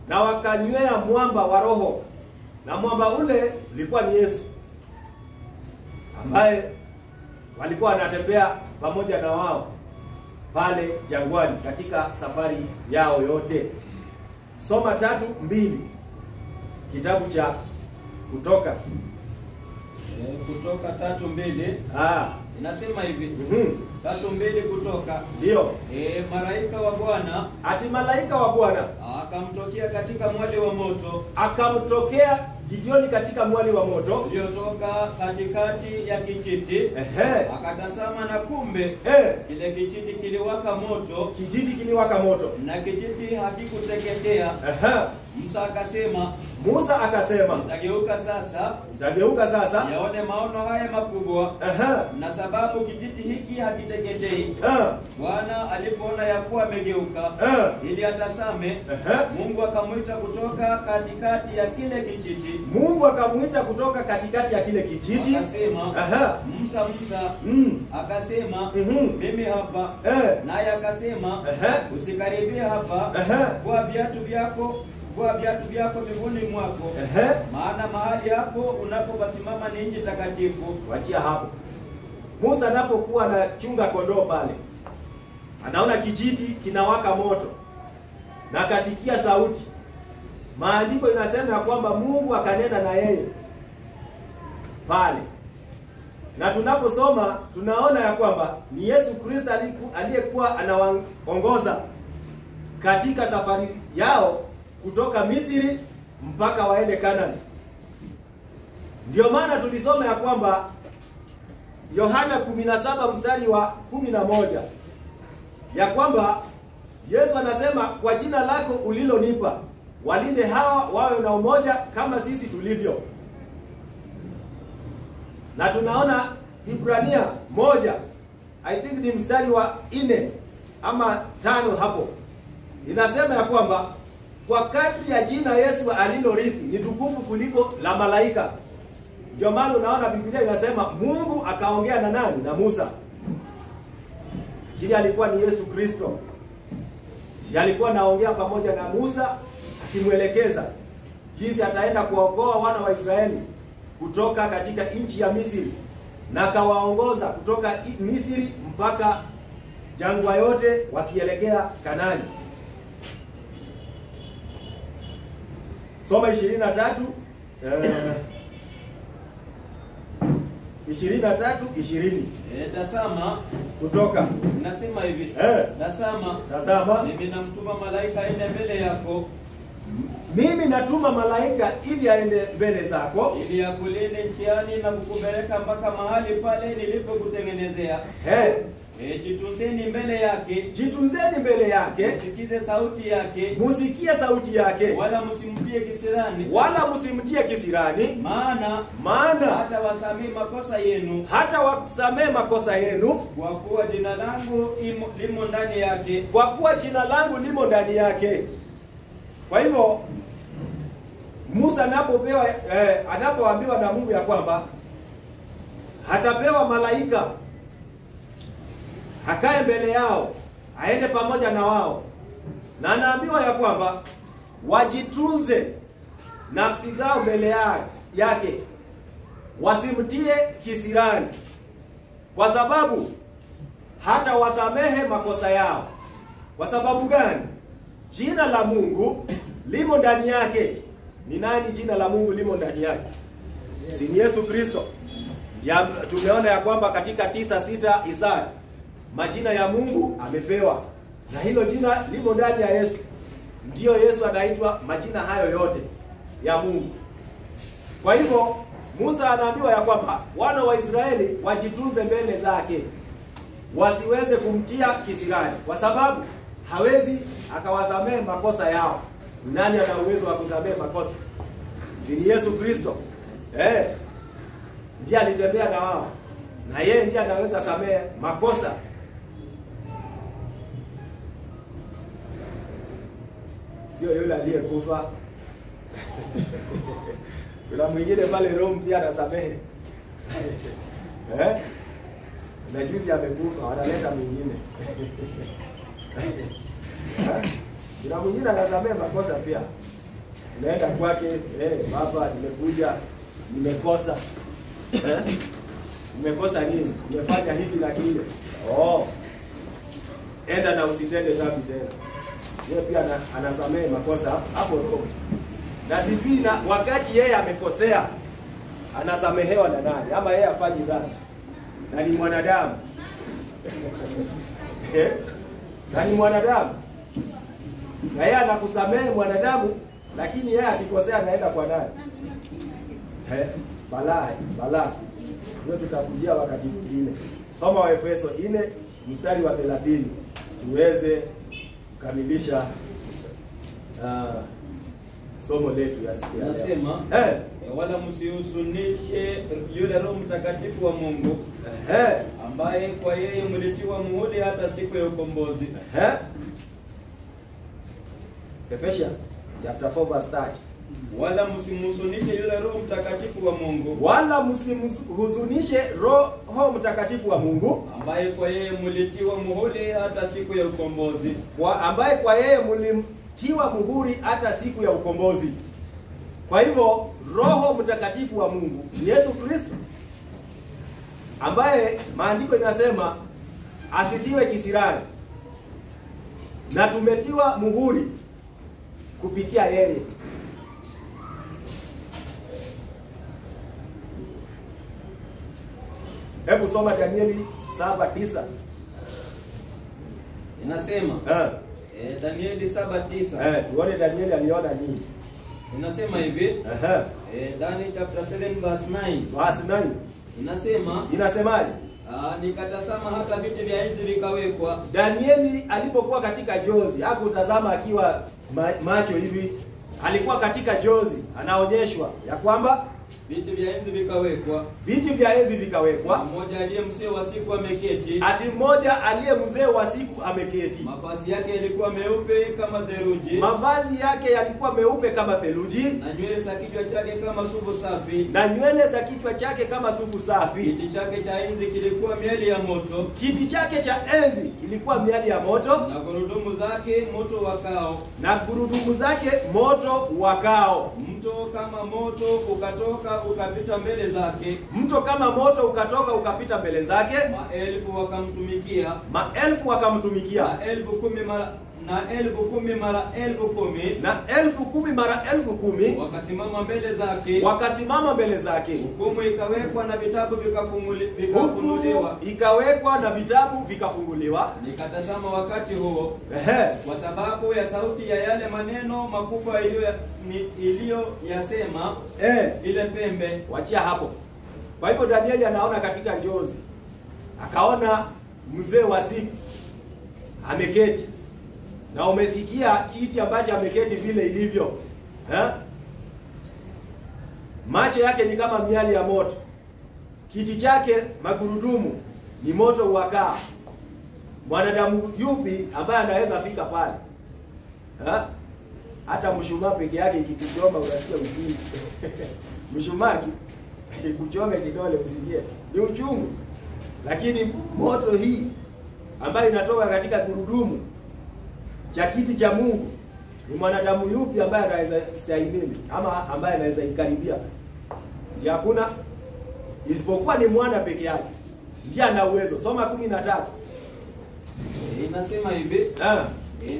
na wakanywea mwamba wa roho, na mwamba ule ulikuwa ni Yesu ambaye walikuwa wanatembea pamoja na wao pale jangwani katika safari yao yote. Soma 3:2 kitabu cha Kutoka. Kutoka 3:2 inasema hivi. 3:2 Kutoka. Ndio. Malaika wa Bwana, ati malaika wa Bwana akamtokea katika mwali wa moto, akamtokea Gideoni katika mwali wa moto uliotoka katikati ya kijiti. Akatazama na kumbe kile kijiti kiliwaka moto, kijiti kiliwaka moto, na kijiti hakikuteketea. Musa akasema nitageuka sasa yaone maono haya makubwa. Na sababu kijiti hiki hakiteketei. Bwana alipoona ya kuwa amegeuka ili atazame, Mungu akamwita kutoka katikati ya kile kijiti. Mungu akamwita kutoka katikati ya kile kijiti. Akasema, Musa, Musa. Akasema, mimi hapa. Naye akasema, usikaribie hapa. Vua viatu vyako miguuni mwako. Maana mahali hapo unaposimama ni nchi takatifu. Wachia hapo. Musa anapokuwa anachunga kondoo pale, anaona kijiti kinawaka moto na akasikia sauti. Maandiko inasema ya kwamba Mungu akanena na yeye pale. Na tunaposoma tunaona ya kwamba ni Yesu Kristo aliyekuwa anawaongoza katika safari yao kutoka Misri mpaka waende Kanaani. Ndio maana tulisoma ya kwamba Yohana 17 mstari wa 11 ya kwamba Yesu anasema, kwa jina lako ulilonipa walinde hawa wawe na umoja kama sisi tulivyo. Na tunaona Ibrania 1, I think ni mstari wa 4 ama 5 hapo, inasema ya kwamba kwa kadri ya jina Yesu alilorithi ni tukufu kuliko la malaika. Ndio maana unaona Biblia inasema Mungu akaongea na nani? Na Musa. Kile alikuwa ni Yesu Kristo. Alikuwa anaongea pamoja na Musa akimwelekeza jinsi ataenda kuwaokoa wana wa Israeli kutoka katika nchi ya Misri, na akawaongoza kutoka Misri mpaka jangwa yote wakielekea Kanaani. Soma 23:20. Tazama, Kutoka. Nasema hivi. Tazama, mimi namtuma malaika aende mbele yako. Mimi natuma malaika ili aende mbele zako, ili akulinde njiani na kukupeleka mpaka mahali pale nilipokutengenezea. Jitunzeni mbele yake. Jitunzeni mbele yake. Msikize sauti yake. Musikie sauti yake. Wala msimtie kisirani. Wala msimtie kisirani. Maana hata wasamee makosa yenu. Hata wasamee makosa yenu. Kwa kuwa jina langu limo ndani yake. Kwa kuwa jina langu limo ndani yake. Kwa hivyo Musa anapoambiwa na Mungu ya kwamba hatapewa malaika akae mbele yao, aende pamoja na wao, na anaambiwa ya kwamba wajitunze nafsi zao mbele yake, wasimtie kisirani, kwa sababu hata wasamehe makosa yao. Kwa sababu gani? Jina la Mungu limo ndani yake. Ni nani jina la Mungu limo ndani yake? Si ni Yesu Kristo. Tumeona ya kwamba katika 9:6 Isaya majina ya Mungu amepewa, na hilo jina limo ndani ya Yesu. Ndiyo Yesu anaitwa majina hayo yote ya Mungu. Kwa hivyo Musa anaambiwa ya kwamba wana wa Israeli wajitunze mbele zake, wasiweze kumtia kisirani, kwa sababu hawezi akawasamehe makosa yao. Nani ana uwezo wa kusamehe makosa? Si ni Yesu Kristo. Ndiye alitembea na wao. Na yeye ndiye anaweza samehe makosa. Sio yule aliyekufa. Kuna mwingine pale Rome pia anasamehe. Na juzi amekufa, wanaleta mwingine. Kuna mwingine anasamehe makosa pia. Unaenda kwake, baba nimekuja, nimekosa. Nimekosa nini? Nimefanya hivi na kile. Enda na usitende dhambi tena. Yeye pia anasamehe makosa hapo Rome. Na sivina wakati yeye amekosea anasamehewa na nani? Ama yeye afanye dhambi? Na ni mwanadamu. Na ni mwanadamu. Na yeye anakusamehe mwanadamu, lakini yeye akikosea anaenda kwa nani? Balaa. Ndio tutakujia wakati mwingine. Soma Waefeso 4 mstari wa 30 tuweze kukamilisha somo letu ya siku ya leo. Nasema wala msihuzunishe yule Roho Mtakatifu wa Mungu ambaye kwa yeye mlitiwa muhuri hata siku ya ukombozi. Ephesians chapter 4 verse 30. Wala msimhuzunishe yule Roho Mtakatifu wa Mungu. Wala msimhuzunishe Roho Mtakatifu wa Mungu ambaye kwa yeye mlitiwa muhuri hata siku ya ukombozi. Ambaye kwa yeye mlimtiwa muhuri hata siku ya ukombozi. Kwa hivyo Roho Mtakatifu wa Mungu ni Yesu Kristo, ambaye maandiko inasema asitiwe kisirani, na tumetiwa muhuri kupitia yeye. Hebu soma Danieli 7:9. Inasema Danieli 7:9. Tuone Danieli aliona nini. Inasema hivi. Daniel chapter 7 verse 9. Verse 9. Inasemaje? Nikatazama hata viti vya enzi vikawekwa. Danieli alipokuwa katika jozi, hakutazama akiwa macho hivi. Alikuwa katika jozi, anaonyeshwa ya kwamba viti vya enzi vikawekwa. Viti vya enzi vikawekwa. Mmoja aliye mzee wa siku ameketi. Ati mmoja aliye mzee wa siku ameketi. Mavazi yake yalikuwa meupe kama theluji. Mavazi yake yalikuwa meupe kama theluji. Na nywele za kichwa chake kama sufu safi. Na nywele za kichwa chake kama sufu safi. Kiti chake cha enzi kilikuwa miali ya moto. Kiti chake cha enzi kilikuwa miali ya moto. Na gurudumu zake moto wakao. Na gurudumu zake moto wakao. Mto kama moto ukatoka ukapita mbele zake. Mto kama moto ukatoka ukapita mbele zake. Maelfu wakamtumikia. Maelfu wakamtumikia. Na elfu kumi mara elfu kumi. Na elfu kumi mara elfu kumi. Wakasimama mbele zake. Wakasimama mbele zake. Hukumu ikawekwa na vitabu vikafunguliwa. Ikawekwa na vitabu vikafunguliwa. Nikatazama wakati huo. Kwa sababu ya sauti ya yale maneno makubwa iliyoyasema ile pembe. Wachia hapo. Kwa hivyo Danieli anaona katika njozi. Akaona mzee wa siku ameketi. Na umesikia kiti ambacho ameketi vile ilivyo. Macho yake ni kama miali ya moto. Kiti chake magurudumu ni moto uwakaa. Mwanadamu yupi ambaye anaweza fika pale? Hata mshumaa peke yake ikikuchoma unasikia uchungu. Mshumaa ikikuchoma kidole usikie ni uchungu. Lakini moto hii ambayo inatoka katika gurudumu cha kiti cha Mungu, ni mwanadamu yupi ambaye anaweza stahimili ama ambaye anaweza ikaribia? Si hakuna, isipokuwa ni mwana peke yake ndiye ana uwezo. Soma 13. Inasema hivi.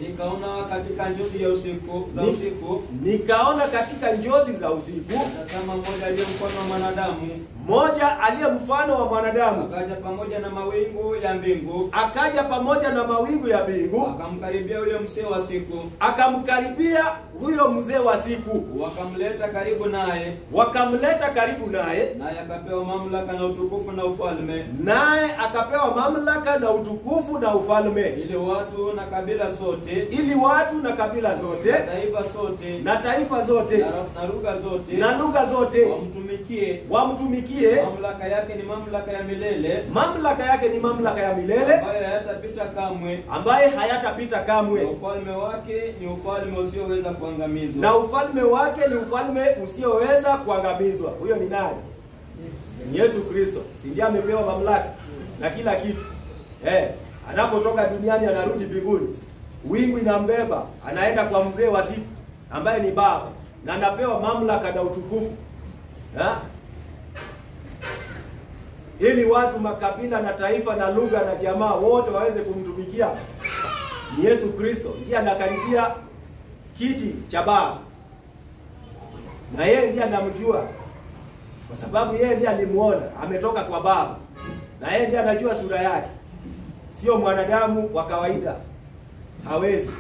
Nikaona katika njozi ya usiku Nikaona katika njozi za usiku. Tazama mmoja aliye mfano wa mwanadamu. Moja aliye mfano wa mwanadamu. Akaja pamoja na mawingu ya mbingu. Akaja pamoja na mawingu ya mbingu. Akamkaribia huyo mzee wa siku. Akamkaribia huyo mzee wa siku. Wakamleta karibu naye. Wakamleta karibu naye. Naye akapewa mamlaka na utukufu na ufalme. Naye akapewa mamlaka na utukufu na ufalme. Ili watu na kabila zote. Ili watu na kabila zote. Na taifa zote. Na taifa zote. Na lugha zote. Na lugha zote. Wamtumikie. Wamtumikie. Mamlaka yake ni mamlaka ya milele. Mamlaka yake ni mamlaka ya milele. Ambaye hayatapita kamwe. Ambaye hayatapita kamwe. Na ufalme wake ni ufalme usioweza kuangamizwa. Na ufalme wake ni ufalme usioweza kuangamizwa. Huyo ni nani? Yesu Kristo. Si ndiye amepewa mamlaka na kila kitu. Anapotoka duniani anarudi mbinguni. Wingu inambeba, anaenda kwa mzee wa siku ambaye ni Baba, na anapewa mamlaka na utukufu. Ili watu, makabila na taifa na lugha na jamaa wote waweze kumtumikia. Ni Yesu Kristo ndiye anakaribia kiti cha Baba. Na yeye ndiye anamjua, kwa sababu yeye ndiye alimuona, ametoka kwa Baba. Na yeye ndiye anajua sura yake. Sio mwanadamu wa kawaida. Hawezi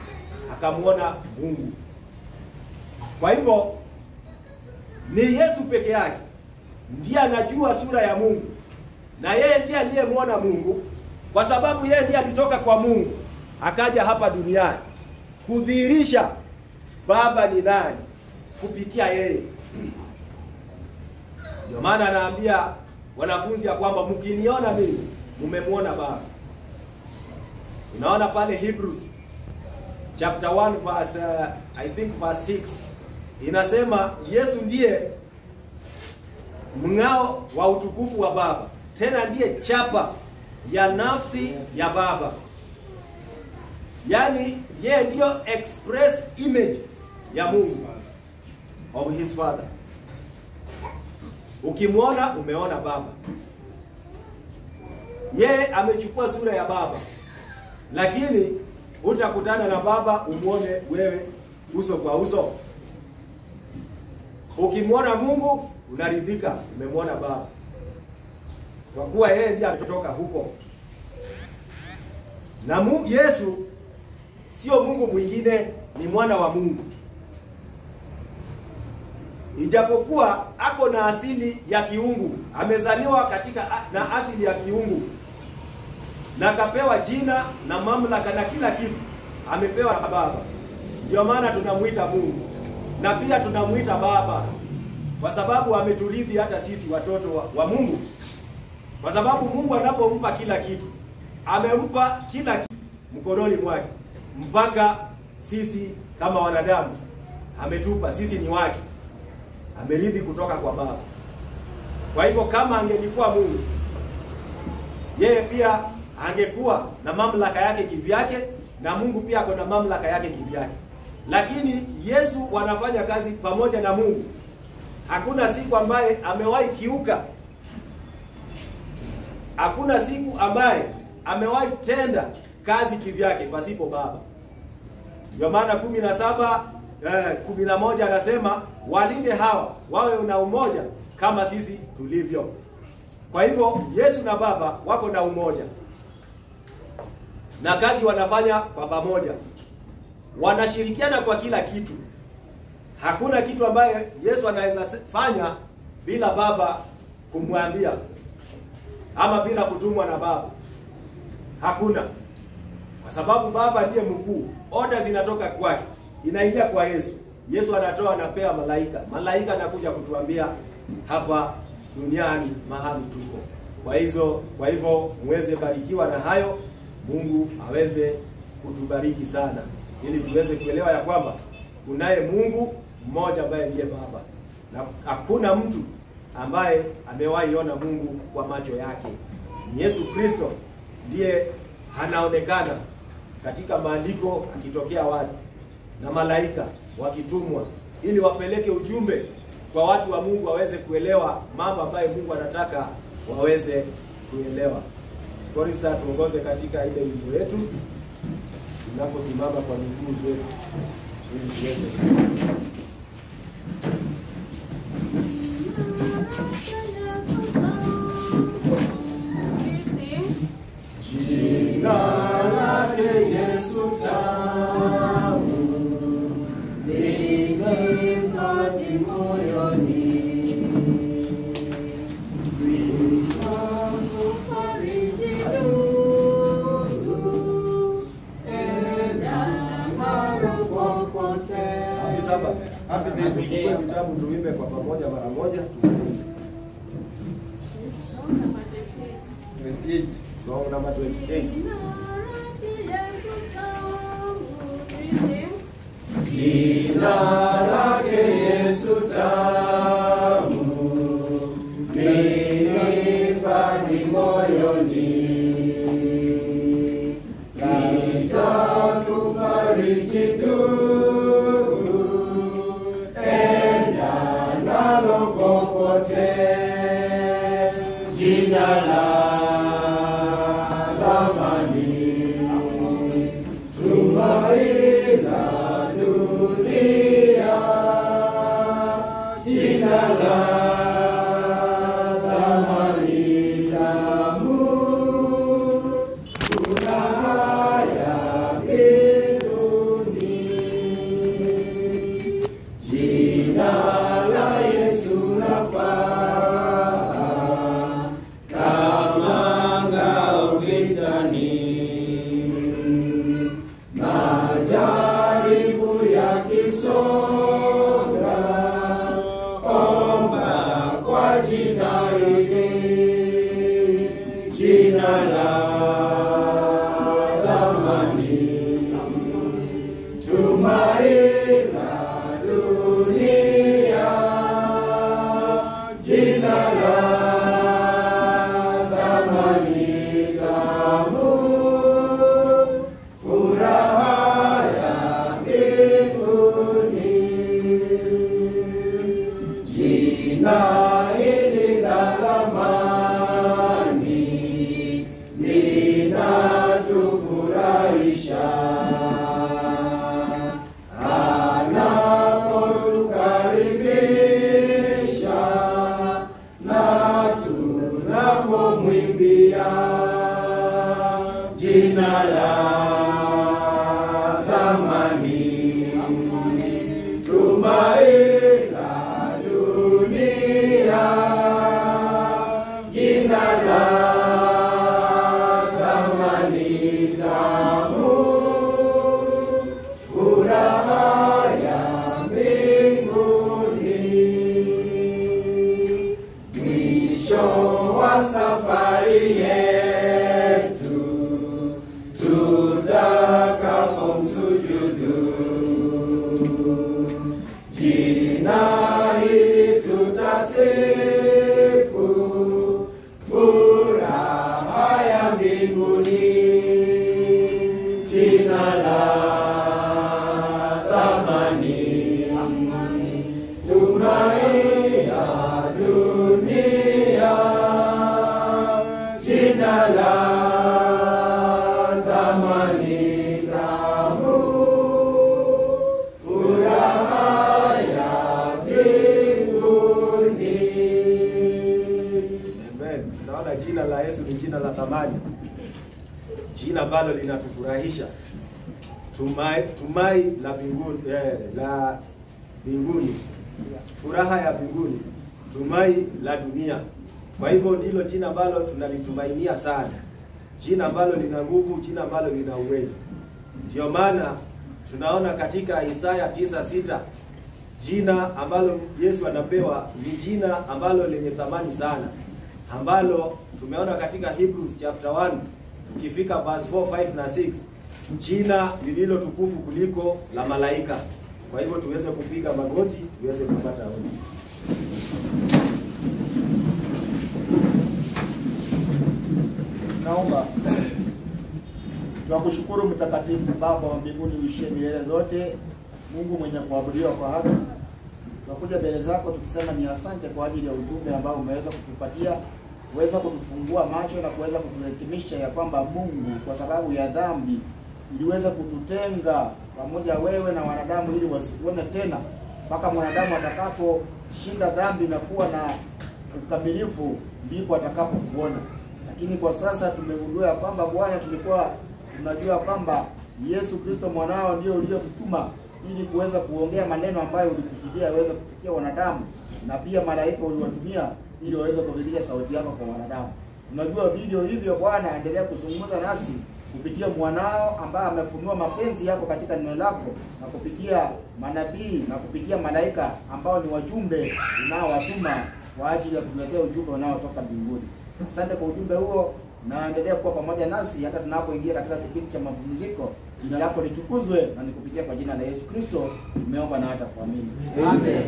akamuona Mungu. Kwa hivyo ni Yesu peke yake ndiye anajua sura ya Mungu. Na yeye ndiye aliyemuona Mungu, kwa sababu yeye ndiye alitoka kwa Mungu akaja hapa duniani kudhihirisha Baba ni nani kupitia yeye. Ndio maana anaambia wanafunzi ya kwamba mkiniona mimi mmemuona Baba. Unaona pale Hebrews chapter 1 verse I think verse 6 inasema Yesu ndiye mng'ao wa utukufu wa Baba, tena ndiye chapa ya nafsi ya Baba. Yaani yeye ndio express image ya Mungu, of his Father. Ukimwona umeona Baba. Yeye amechukua sura ya Baba, lakini utakutana na Baba umuone wewe uso kwa uso. Ukimwona Mungu unaridhika, umemwona Baba, kwa kuwa yeye ndiye ametoka huko. Na Yesu sio Mungu mwingine, ni mwana wa Mungu. Ijapokuwa ako na asili ya kiungu, amezaliwa katika na asili ya kiungu, na akapewa jina na mamlaka na kila kitu amepewa na Baba. Ndio maana tunamuita Mungu na pia tunamuita Baba, kwa sababu ameturithi hata sisi watoto wa Mungu. Kwa sababu Mungu anapompa kila kitu, amempa kila kitu mkononi mwake, mpaka sisi kama wanadamu ametupa, sisi ni wake, amerithi kutoka kwa Baba. Kwa hivyo kama angelikuwa Mungu, yeye pia angekuwa na mamlaka yake kivyake, na Mungu pia ako na mamlaka yake kivyake. Lakini Yesu wanafanya kazi pamoja na Mungu. Hakuna siku ambaye amewahi kiuka, hakuna siku ambaye amewahi tenda kazi kivyake pasipo Baba. Ndio maana 11 anasema walinde hawa wawe na umoja kama sisi tulivyo. Kwa hivyo Yesu na Baba wako na umoja, na kazi wanafanya kwa pamoja, wanashirikiana kwa kila kitu. Hakuna kitu ambaye Yesu anaweza fanya bila Baba kumwambia, ama bila kutumwa na Baba. Hakuna, kwa sababu Baba ndiye mkuu. Order zinatoka kwake, inaingia kwa Yesu. Yesu anatoa, anapea malaika. Malaika anakuja kutuambia hapa duniani mahali tuko. Kwa hivyo muweze barikiwa na hayo. Mungu aweze kutubariki sana, ili tuweze kuelewa ya kwamba kunaye Mungu mmoja ambaye ndiye Baba, na hakuna mtu ambaye amewahi ona Mungu kwa macho yake. Yesu Kristo ndiye anaonekana katika maandiko akitokea watu na malaika wakitumwa ili wapeleke ujumbe kwa watu wa Mungu waweze kuelewa mambo ambayo Mungu anataka waweze kuelewa. Korista tuongoze katika ile wimbo yetu tunaposimama kwa miguu zetu ili tuweze Jina lake Yesu tamu, limehifadhi moyoni. Tufungue vitabu tuimbe kwa pamoja mara moja tumalize. Song number 28. Jina lake Yesu tamu, limehifadhi moyoni. Litatufariji popote, jina la thamani, tumaini la dunia, jina la thamani tamu, furaha ya mbinguni, jina jina la thamani, tumaini la dunia, jina la thamani tamu, furaha ya mbinguni, mwisho wa safari yetu tutakapomsujudu, jina hili tutasifu, furaha ya mbinguni, jina la thamani, tumaini la dunia, jina la jina la Yesu ni jina la thamani, jina ambalo linatufurahisha, tumai la mbinguni, la mbinguni, furaha ya mbinguni, tumai la dunia. Kwa hivyo ndilo jina ambalo tunalitumainia sana, jina ambalo lina nguvu, jina ambalo lina uwezo. Ndio maana tunaona katika Isaya 9:6 jina ambalo Yesu anapewa ni jina ambalo lenye thamani sana, ambalo tumeona katika Hebrews chapter 1 tukifika verse 4, 5 na 6, jina lililo tukufu kuliko la malaika. Kwa hivyo tuweze kupiga magoti, tuweze kupata ombi. Naomba tunakushukuru mtakatifu Baba wa mbinguni uishie milele zote, Mungu mwenye kuabudiwa kwa haki. Tunakuja mbele zako tukisema ni asante kwa ajili ya ujumbe ambao umeweza kutupatia, kuweza kutufungua macho na kuweza kuturekimisha ya kwamba Mungu kwa sababu ya dhambi iliweza kututenga pamoja wewe na wanadamu ili wasikuone tena mpaka mwanadamu atakaposhinda dhambi na kuwa na ukamilifu ndipo atakapokuona. Lakini kwa sasa tumegundua kwamba Bwana, tulikuwa tunajua kwamba Yesu Kristo mwanao ndio uliyemtuma ili kuweza kuongea maneno ambayo ulikusudia yaweze kufikia wanadamu, na pia malaika uliwatumia ili waweze kufikisha sauti yako kwa wanadamu. Tunajua vivyo hivyo Bwana, endelea kuzungumza nasi kupitia mwanao ambaye amefunua mapenzi yako katika neno lako, na kupitia manabii na kupitia malaika ambao ni wajumbe unaowatuma kwa ajili ya kutuletea ujumbe unaotoka mbinguni. Asante kwa ujumbe huo, na endelea kuwa pamoja nasi hata tunapoingia katika kipindi cha mapumziko. Jina lako litukuzwe, na nikupitia kwa jina la Yesu Kristo tumeomba na hata kuamini. Amen.